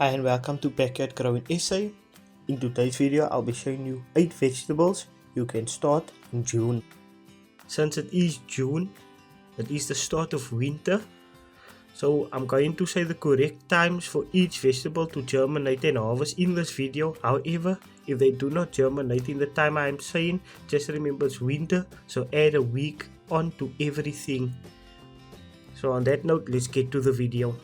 Hi and welcome to Backyard Growing Essay. In today's video I'll be showing you 8 vegetables you can start in June. Since it is June, it is the start of winter, so I'm going to say the correct times for each vegetable to germinate and harvest in this video. However, if they do not germinate in the time I am saying, just remember it's winter, so add a week on to everything. So on that note, let's get to the video.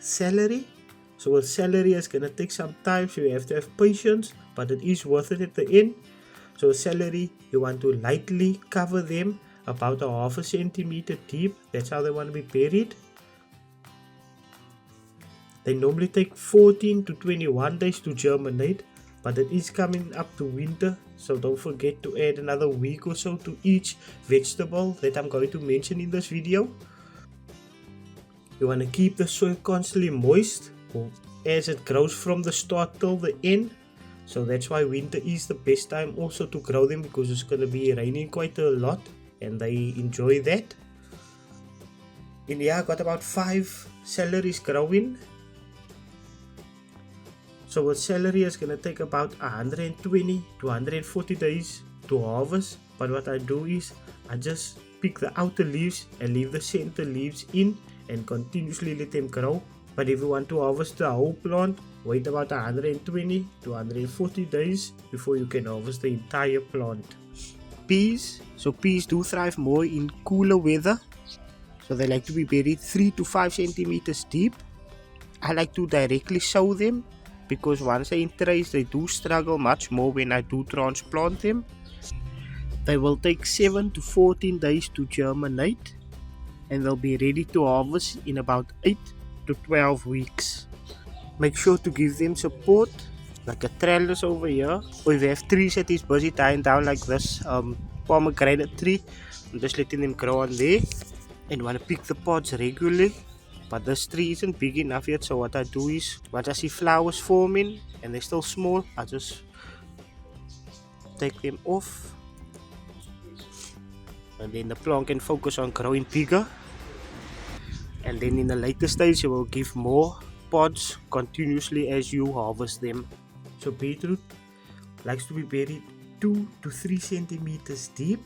Celery. So with celery, it's gonna take some time, so you have to have patience, but it is worth it at the end. So celery, you want to lightly cover them about a half a centimeter deep. That's how they want to be buried. They normally take 14 to 21 days to germinate, but it is coming up to winter, so don't forget to add another week or so to each vegetable that I'm going to mention in this video. You want to keep the soil constantly moist as it grows from the start till the end. So that's why winter is the best time also to grow them, because it's going to be raining quite a lot and they enjoy that. In here I got about 5 celeries growing. So with celery it's going to take about 120 to 140 days to harvest. But what I do is I just pick the outer leaves and leave the center leaves in and continuously let them grow. But if you want to harvest the whole plant, wait about 120 to 140 days before you can harvest the entire plant. Peas. So peas do thrive more in cooler weather. So they like to be buried 3 to 5 centimeters deep. I like to directly sow them, because once they're in trays they do struggle much more when I do transplant them. They will take 7 to 14 days to germinate, and they'll be ready to harvest in about 8 to 12 weeks. Make sure to give them support, like a trellis over here, or if you have trees that is busy dying down like this pomegranate tree, I'm just letting them grow on there. And want to pick the pods regularly, but this tree isn't big enough yet, so what I do is once I see flowers forming and they're still small, I just take them off, and then the plant can focus on growing bigger. And then in the later stage you will give more pods continuously as you harvest them. So beetroot likes to be buried 2 to 3 centimeters deep.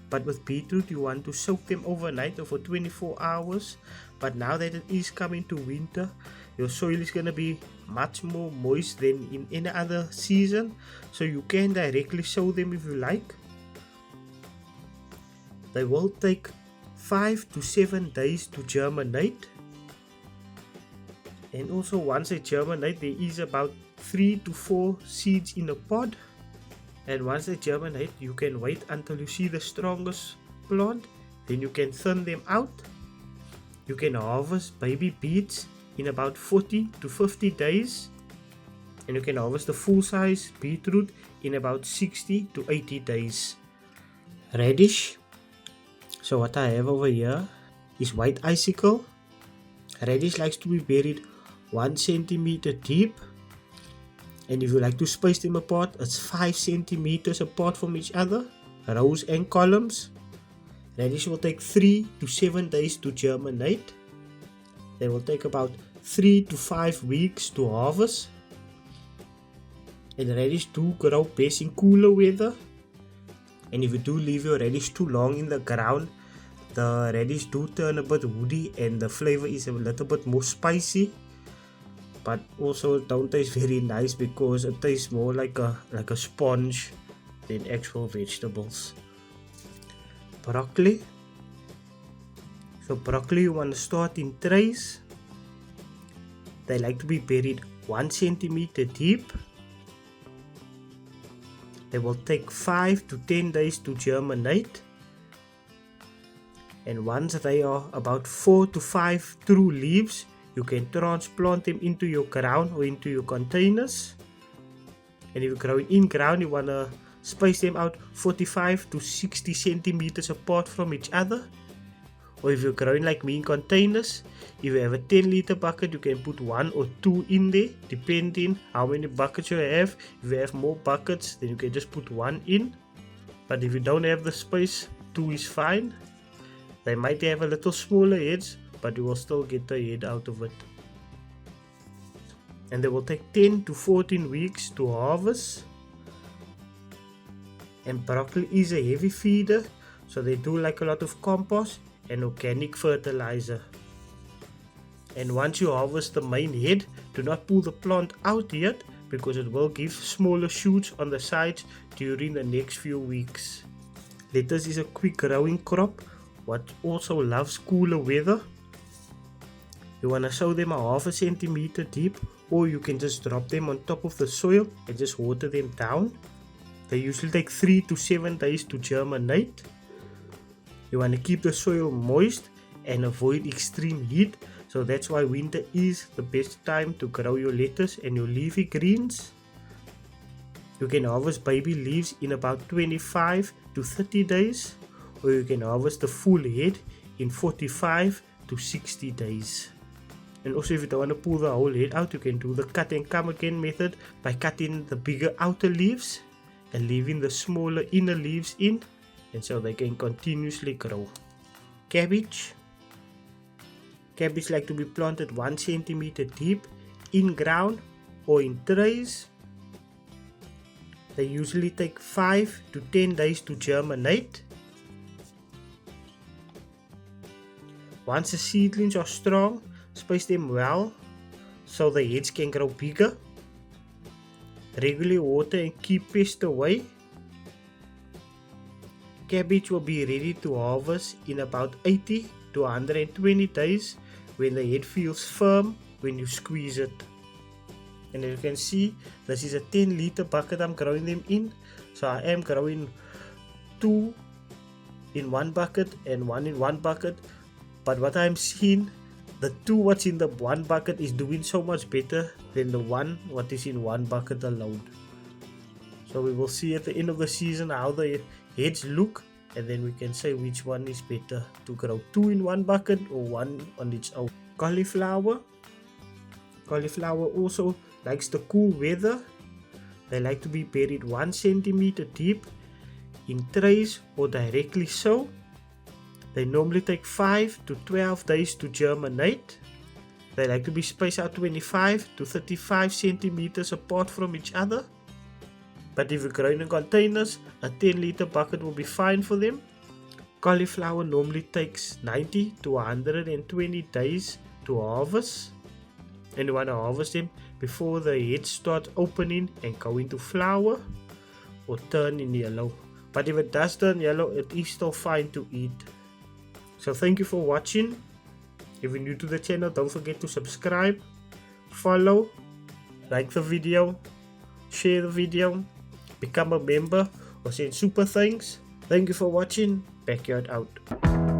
But with beetroot you want to soak them overnight or for 24 hours. But now that it is coming to winter, your soil is going to be much more moist than in any other season, so you can directly sow them if you like. They will take 5 to 7 days to germinate, and also once they germinate there is about 3 to 4 seeds in a pod. And once they germinate you can wait until you see the strongest plant, then you can thin them out. You can harvest baby beets in about 40 to 50 days, and you can harvest the full size beetroot in about 60 to 80 days. Radish. So what I have over here is white icicle. Radish likes to be buried 1 centimeter deep, and if you like to space them apart, it's 5 centimeters apart from each other, rows and columns. Radish will take 3 to 7 days to germinate. They will take about 3 to 5 weeks to harvest. And radish do grow best in cooler weather. And if you do leave your radish too long in the ground, the radish do turn a bit woody and the flavor is a little bit more spicy. But also don't taste very nice, because it tastes more like a sponge than actual vegetables. Broccoli. So broccoli you want to start in trays. They like to be buried 1 centimeter deep. They will take 5 to 10 days to germinate. And once they are about 4 to 5 true leaves, you can transplant them into your ground or into your containers. And if you're growing in ground, you want to space them out 45 to 60 centimeters apart from each other. Or if you're growing like me in containers, if you have a 10-liter bucket, you can put 1 or 2 in there, depending how many buckets you have. If you have more buckets, then you can just put 1 in. But if you don't have the space, 2 is fine. They might have a little smaller heads, but you will still get the head out of it. And they will take 10 to 14 weeks to harvest. And broccoli is a heavy feeder, so they do like a lot of compost and organic fertilizer. And once you harvest the main head, do not pull the plant out yet, because it will give smaller shoots on the sides during the next few weeks. Lettuce is a quick growing crop, what also loves cooler weather. You want to sow them a half a centimeter deep, or you can just drop them on top of the soil and just water them down. They usually take 3 to 7 days to germinate. You want to keep the soil moist and avoid extreme heat, so that's why winter is the best time to grow your lettuce and your leafy greens. You can harvest baby leaves in about 25 to 30 days, or you can harvest the full head in 45 to 60 days. And also, if you don't want to pull the whole head out, you can do the cut and come again method by cutting the bigger outer leaves and leaving the smaller inner leaves in, and so they can continuously grow. Cabbage. Cabbage like to be planted 1 centimeter deep in ground or in trays. They usually take 5 to 10 days to germinate. Once the seedlings are strong, space them well so the heads can grow bigger. Regularly water and keep pests away. Cabbage will be ready to harvest in about 80 to 120 days when the head feels firm when you squeeze it. And as you can see, this is a 10-liter bucket I'm growing them in. So I am growing 2 in one bucket and 1 in one bucket. But what I'm seeing, the 2 what's in the one bucket is doing so much better than the 1 what is in one bucket alone. So we will see at the end of the season how the heads look, and then we can say which one is better to grow, 2 in one bucket or 1 on its own. Cauliflower. Cauliflower also likes the cool weather. They like to be buried 1 centimeter deep in trays or directly sow. They normally take 5 to 12 days to germinate. They like to be spaced out 25 to 35 centimeters apart from each other. But if you're growing in containers, a 10-liter bucket will be fine for them. Cauliflower normally takes 90 to 120 days to harvest. And you want to harvest them before the heads start opening and go into flower or turn in yellow. But if it does turn yellow, it is still fine to eat. So thank you for watching. If you're new to the channel, don't forget to subscribe, follow, like the video, share the video, become a member, or send super thanks. Thank you for watching. Backyard out.